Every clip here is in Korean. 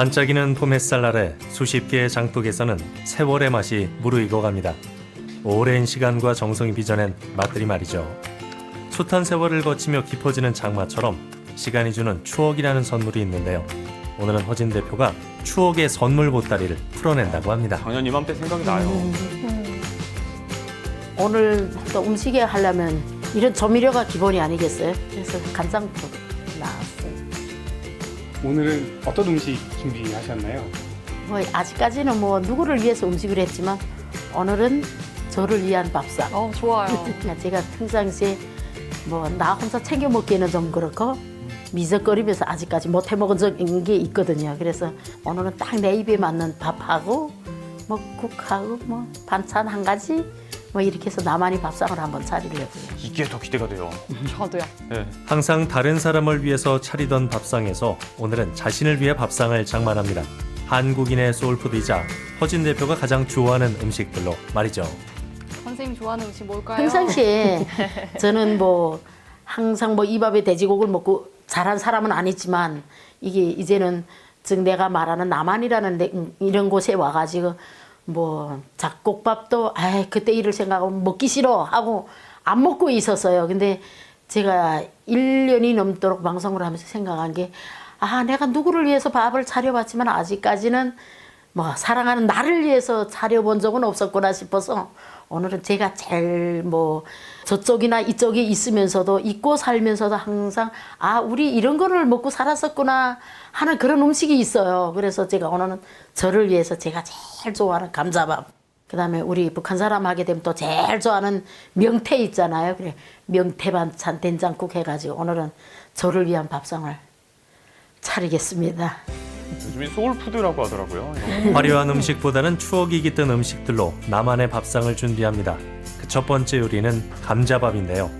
반짝이는 봄 햇살 아래 수십 개의 장독에서는 세월의 맛이 무르익어갑니다. 오랜 시간과 정성이 빚어낸 맛들이 말이죠. 숱한 세월을 거치며 깊어지는 장마처럼 시간이 주는 추억이라는 선물이 있는데요. 오늘은 허진 대표가 추억의 선물 보따리를 풀어낸다고 합니다. 작년 이맘때 생각이 나요. 오늘 또 음식에 하려면 이런 조미료가 기본이 아니겠어요? 그래서 간장도 나왔어요. 오늘은 어떤 음식 준비하셨나요? 뭐 아직까지는 뭐 누구를 위해서 음식을 했지만 오늘은 저를 위한 밥상. 좋아요. 제가 평상시에 뭐 나 혼자 챙겨 먹기에는 좀 그렇고 미적거리면서 아직까지 못 해먹은 적인 게 있거든요. 그래서 오늘은 딱 내 입에 맞는 밥하고 뭐 국하고 뭐 반찬 한 가지 뭐 이렇게 해서 나만의 밥상을 한번 차리려고요. 이게 더 기대가 돼요. 저도요. 네. 항상 다른 사람을 위해서 차리던 밥상에서 오늘은 자신을 위해 밥상을 장만합니다. 한국인의 소울푸드이자 허진 대표가 가장 좋아하는 음식들로 말이죠. 선생님 좋아하는 음식 뭘까요? 평상시에 저는 뭐 항상 뭐 이 밥에 돼지고기를 먹고 자란 사람은 아니지만 이게 이제는 즉 내가 말하는 남한이라는 이런 곳에 와가지고 뭐 잡곡밥도 그때 일을 생각하면 먹기 싫어 하고 안 먹고 있었어요. 근데 제가 1년이 넘도록 방송을 하면서 생각한 게 내가 누구를 위해서 밥을 차려봤지만 아직까지는 뭐 사랑하는 나를 위해서 차려본 적은 없었구나 싶어서 오늘은 제가 제일 뭐 저쪽이나 이쪽에 있으면서도 있고 살면서도 항상 우리 이런 거를 먹고 살았었구나 하는 그런 음식이 있어요. 그래서 제가 오늘은 저를 위해서 제가 제일 좋아하는 감자밥, 그다음에 우리 북한 사람 하게 되면 또 제일 좋아하는 명태 있잖아요. 그래 명태 반찬 된장국 해가지고 오늘은 저를 위한 밥상을 차리겠습니다. 요즘에 소울푸드라고 하더라고요. 화려한 음식보다는 추억이 깃든 음식들로 나만의 밥상을 준비합니다. 그 첫 번째 요리는 감자밥인데요.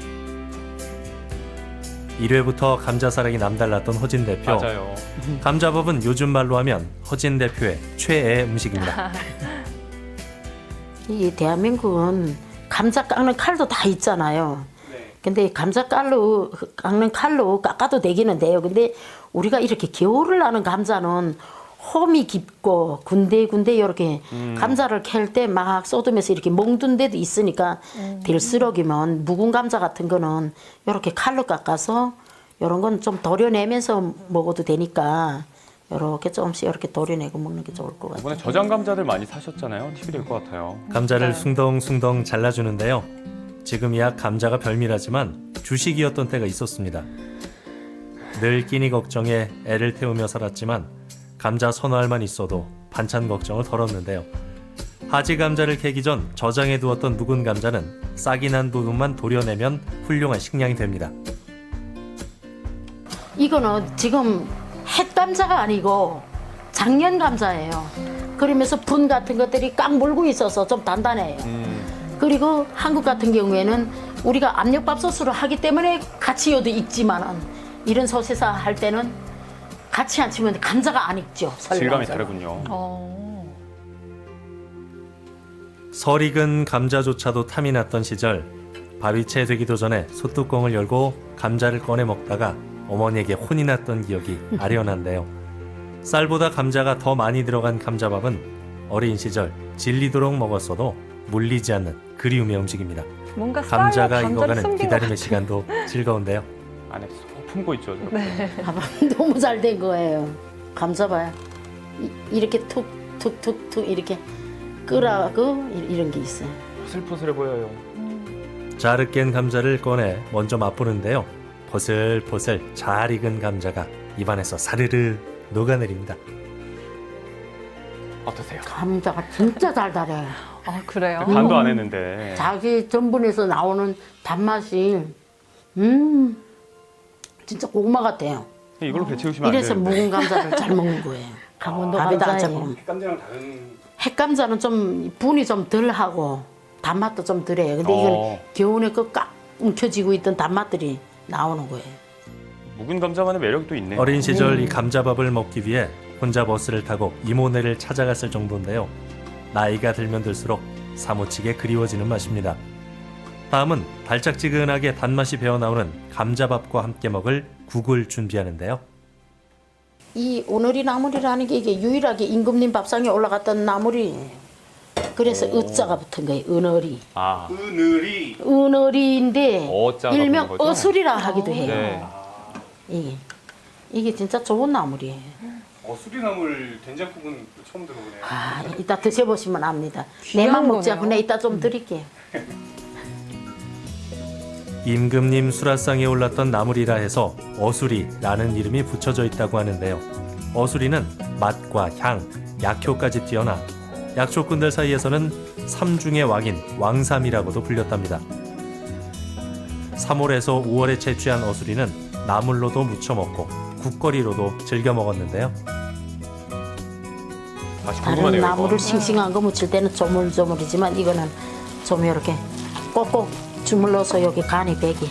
1회부터 감자사랑이 남달랐던 허진 대표. 맞아요. 감자밥은 요즘 말로 하면 허진 대표의 최애 음식입니다. 이 대한민국은 감자 깎는 칼도 다 있잖아요. 근데 감자 깎는 칼로 깎아도 되기는 돼요. 근데 우리가 이렇게 겨울을 나는 감자는 홈이 깊고 군데군데 이렇게 감자를 캘 때 막 쏟으면서 이렇게 멍든 데도 있으니까 될수록이면 묵은 감자 같은 거는 이렇게 칼로 깎아서 이런 건 좀 도려내면서 먹어도 되니까 이렇게 조금씩 이렇게 도려내고 먹는 게 좋을 것 같아요. 이번에 저장 감자들 많이 사셨잖아요. 팁이 될 것 같아요. 감자를 숭덩숭덩 잘라주는데요. 지금이야 감자가 별미라지만 주식이었던 때가 있었습니다. 늘 끼니 걱정에 애를 태우며 살았지만 감자 서너 알만 있어도 반찬 걱정을 덜었는데요. 하지 감자를 캐기 전 저장해 두었던 묵은 감자는 싹이 난 부분만 도려내면 훌륭한 식량이 됩니다. 이거는 지금 햇감자가 아니고 작년 감자예요. 그러면서 분 같은 것들이 꽉 물고 있어서 좀 단단해요. 그리고 한국 같은 경우에는 우리가 압력밥솥으로 하기 때문에 같이 익지만은 이런 소시사 할 때는 같이 안 치면 감자가 안 익죠. 질감이 다르군요. 설 익은 감자조차도 탐이 났던 시절, 밥이 채 되기도 전에 솥뚜껑을 열고 감자를 꺼내 먹다가 어머니에게 혼이 났던 기억이 아련한데요. 쌀보다 감자가 더 많이 들어간 감자밥은 어린 시절 질리도록 먹었어도 물리지 않는 그리움의 음식입니다. 뭔가 감자가 쌀로 익어가는 숨긴 것 기다림의 같아요. 시간도 즐거운데요. 안에 쏙 품고 있죠. 저렇게. 네. 봐봐, 너무 잘 된 거예요. 감자 봐요. 이렇게 툭툭툭툭 이렇게 끓하고 이런 게 있어요. 포슬포슬해 보여요. 잘 깬 감자를 꺼내 먼저 맛보는데요. 포슬포슬 잘 익은 감자가 입안에서 사르르 녹아내립니다. 어떠세요? 감자가 진짜 달달해요. 그래요? 간도 안 했는데. 자기 전분에서 나오는 단맛이 진짜 고구마 같아요. 이걸로 배 채우시면 안 이래서 되는데. 묵은 감자를 잘 먹는 거예요. 강원도 감자예요. 햇감자랑 다른 햇감자는 좀 분이 좀 덜하고 단맛도 좀 덜해요. 근데 이건 겨울에 그 꽉 움켜쥐고 있던 단맛들이 나오는 거예요. 묵은 감자만의 매력이 또 있네요. 어린 시절 이 감자밥을 먹기 위해 혼자 버스를 타고 이모네를 찾아갔을 정도인데요. 나이가 들면 들수록 사무치게 그리워지는 맛입니다. 다음은 달짝지근하게 단맛이 배어나오는 감자밥과 함께 먹을 국을 준비하는데요. 이 오너리 나물이라는 게 이게 유일하게 임금님 밥상에 올라갔던 나물이 그래서 으자가 붙은 거예요. 은어리. 아, 그늘이 은어리인데 어자가 일명 붙는 거죠? 어술이라 하기도 해요. 네. 이게 진짜 좋은 나물이에요. 수리나물 된장국은 처음 들어보네요. 아, 이따 드셔보시면 압니다. 귀한 내만 먹자. 거네요. 근데 이따 좀 드릴게요. 임금님 수라상에 올랐던 나물이라 해서 어수리라는 이름이 붙여져 있다고 하는데요. 어수리는 맛과 향, 약효까지 뛰어나 약초꾼들 사이에서는 삼중의 왕인 왕삼이라고도 불렸답니다. 3월에서 5월에 채취한 어수리는 나물로도 무쳐 먹고 국거리로도 즐겨 먹었는데요. 다시 다른 궁금하네요. 나물을 이거. 싱싱한 거 무칠 때는 조물조물이지만 이거는 좀 이렇게 꼭꼭 주물러서 여기 간이 배게.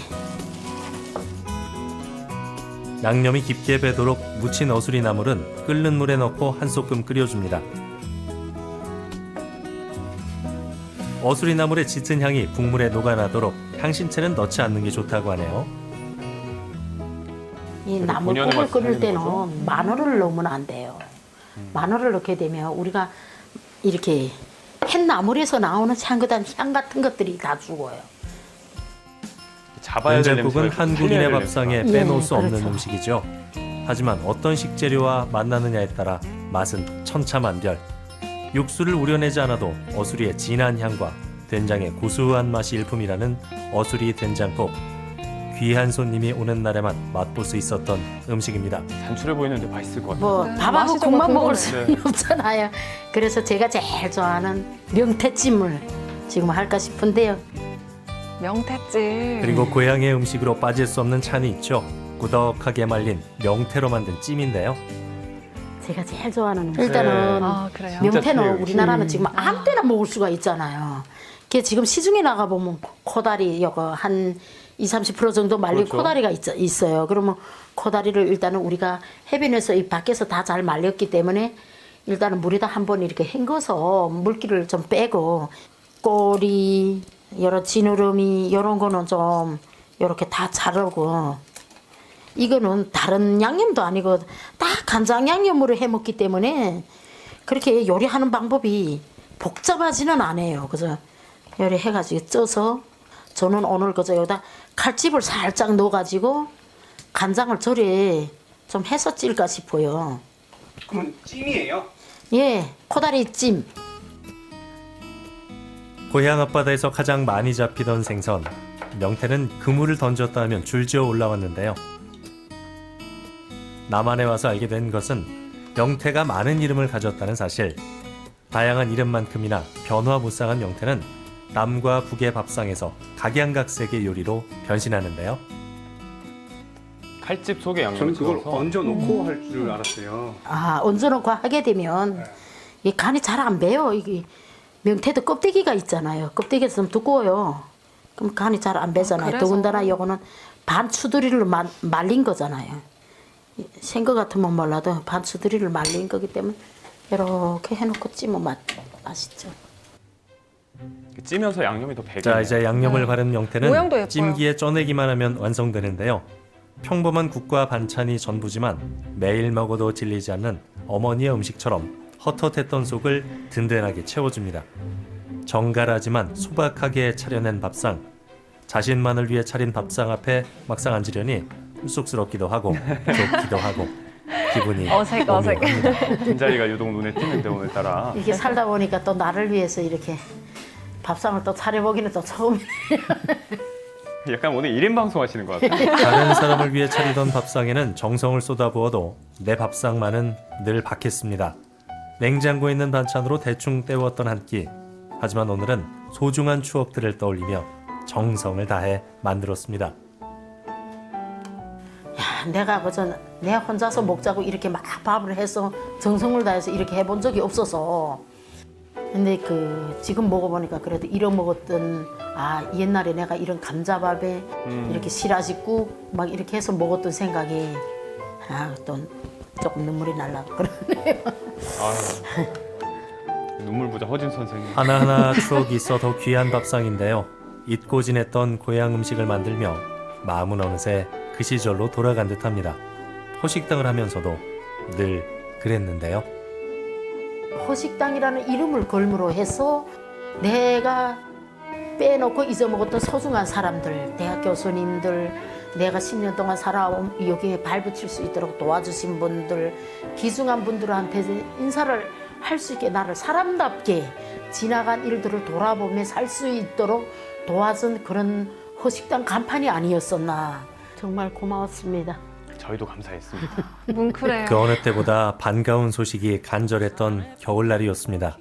양념이 깊게 배도록 무친 어수리 나물은 끓는 물에 넣고 한 소끔 끓여줍니다. 어수리 나물의 짙은 향이 국물에 녹아나도록 향신채는 넣지 않는 게 좋다고 하네요. 이 본연의 나물국을 맛을 끓일 살리는 때는 거죠? 마늘을 넣으면 안 돼요. 마늘을 넣게 되면 우리가 이렇게 햇나물에서 나오는 향긋한 향 같은 것들이 다 죽어요. 잡아야 될 된장국은 냄새가 좀 한국인의 살려야 될 밥상에 냄새가. 빼놓을 수 없는 그렇죠. 음식이죠. 하지만 어떤 식재료와 만나느냐에 따라 맛은 천차만별. 육수를 우려내지 않아도 어수리의 진한 향과 된장의 고소한 맛이 일품이라는 어수리 된장국. 귀한 손님이 오는 날에만 맛볼 수 있었던 음식입니다. 단출해 보이는데 맛있을 것 같아요. 뭐 네, 밥하고 맛이 국만 정말 먹을 궁금해요. 수는 없잖아요. 그래서 제가 제일 좋아하는 명태찜을 지금 할까 싶은데요. 명태찜. 그리고 고향의 음식으로 빠질 수 없는 찬이 있죠. 꾸덕하게 말린 명태로 만든 찜인데요. 제가 제일 좋아하는 음식. 일단은 아, 그래요? 진짜 명태는 틀려요. 우리나라는 지금 아무 때나 먹을 수가 있잖아요. 그게 지금 시중에 나가 보면 코다리 이거 한 20-30% 정도 말린 그렇죠. 코다리가 있어요. 그러면 코다리를 일단은 우리가 해변에서 이 밖에서 다 잘 말렸기 때문에 일단은 물에다 한번 이렇게 헹궈서 물기를 좀 빼고 꼬리, 여러 지느러미 이런 거는 좀 이렇게 다 자르고 이거는 다른 양념도 아니고 딱 간장 양념으로 해 먹기 때문에 그렇게 요리하는 방법이 복잡하지는 않아요. 그래서 요리해가지고 쪄서 저는 오늘 그저 여기다 칼집을 살짝 넣어가지고 간장을 절에 좀 해서 찔까 싶어요. 그럼 찜이에요? 예, 코다리 찜. 고향 앞바다에서 가장 많이 잡히던 생선 명태는 그물을 던졌다 하면 줄지어 올라왔는데요. 남한에 와서 알게 된 것은 명태가 많은 이름을 가졌다는 사실. 다양한 이름만큼이나 변화무쌍한 명태는 남과 북의 밥상에서 각양각색의 요리로 변신하는데요. 칼집 속에 양념이 저는 그걸 들어서 얹어 놓고 할 줄 알았어요. 아, 얹어놓고 하게 되면 이 간이 잘 안 배요. 이게 명태도 껍데기가 있잖아요. 껍데기가 좀 두꺼워요. 그럼 간이 잘 안 배잖아요. 그래서. 더군다나 요거는 반 추두리를 말린 거잖아요. 생거 같으면 몰라도 반 추두리를 말린 거기 때문에 이렇게 해놓고 찌면 맛있죠. 찌면서 양념이 더 배게. 자, 이제 양념을 바른 모양도 명태는 예뻐요. 찜기에 쪄내기만 하면 완성되는데요. 평범한 국과 반찬이 전부지만 매일 먹어도 질리지 않는 어머니의 음식처럼 헛헛했던 속을 든든하게 채워줍니다. 정갈하지만 소박하게 차려낸 밥상. 자신만을 위해 차린 밥상 앞에 막상 앉으려니 쑥스럽기도 하고 좋기도 하고 기분이 어색. 오묘합니다. 빈자리가 유독 눈에 띄는데 오늘따라. 이렇게 살다 보니까 또 나를 위해서 이렇게 밥상을 또 차려보기는 또 처음이에요. 약간 오늘 1인 방송 하시는 것 같아요. 다른 사람을 위해 차리던 밥상에는 정성을 쏟아부어도 내 밥상만은 늘 박했습니다. 냉장고에 있는 반찬으로 대충 때웠던 한 끼. 하지만 오늘은 소중한 추억들을 떠올리며 정성을 다해 만들었습니다. 야, 내가 그저 내 혼자서 먹자고 이렇게 막 밥을 해서 정성을 다해서 이렇게 해본 적이 없어서. 근데 지금 먹어보니까 그래도 이런 먹었던 옛날에 내가 이런 감자밥에 이렇게 시라지국 막 이렇게 해서 먹었던 생각이 또 조금 눈물이 날라고 그러네요. 아유, 눈물 부자 허진 선생님. 하나하나 추억이 있어 더 귀한 밥상인데요. 잊고 지냈던 고향 음식을 만들며 마음은 어느새 그 시절로 돌아간 듯합니다. 포식당을 하면서도 늘 그랬는데요. 허식당이라는 이름을 걸므로 해서 내가 빼놓고 잊어먹었던 소중한 사람들, 대학 교수님들, 내가 10년 동안 살아온 여기에 발붙일 수 있도록 도와주신 분들, 귀중한 분들한테 인사를 할 수 있게 나를 사람답게 지나간 일들을 돌아보며 살 수 있도록 도와준 그런 허식당 간판이 아니었었나. 정말 고마웠습니다. 저희도 감사했습니다. 뭉클해요. 그 어느 때보다 반가운 소식이 간절했던 겨울날이었습니다.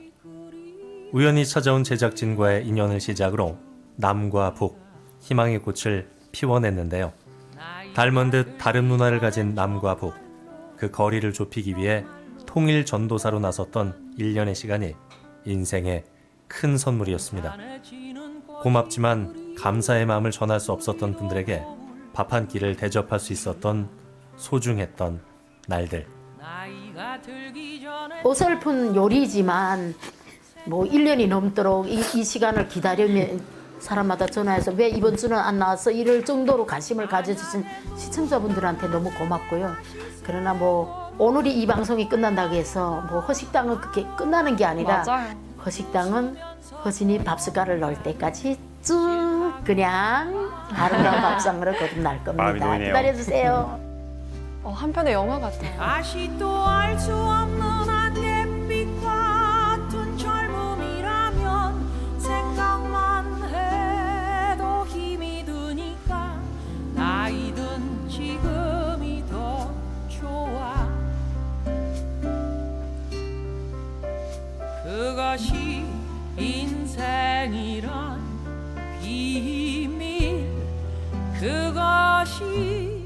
우연히 찾아온 제작진과의 인연을 시작으로 남과 북, 희망의 꽃을 피워냈는데요. 닮은 듯 다른 문화를 가진 남과 북, 그 거리를 좁히기 위해 통일 전도사로 나섰던 1년의 시간이 인생의 큰 선물이었습니다. 고맙지만 감사의 마음을 전할 수 없었던 분들에게 밥 한 끼를 대접할 수 있었던 소중했던 날들. 어설픈 요리지만 뭐 1년이 넘도록 이 시간을 기다리며 사람마다 전화해서 왜 이번 주는 안 나왔어? 이럴 정도로 관심을 가져주신 시청자분들한테 너무 고맙고요. 그러나 뭐 오늘이 이 방송이 끝난다고 해서 뭐 허식당은 그렇게 끝나는 게 아니라 맞아요. 허식당은 허진이 밥숟갈을 넣을 때까지 쭉 그냥 아름다운 밥상으로 거듭날 마음이 겁니다. 놓이네요. 기다려주세요. 한편의 영화 같아요. 아직도 알 수 없는 안갯빛 같은 젊음이라면 생각만 해도 힘이 드니까 나이든 지금이 더 좋아. 그것이 인생이란 비밀, 그것이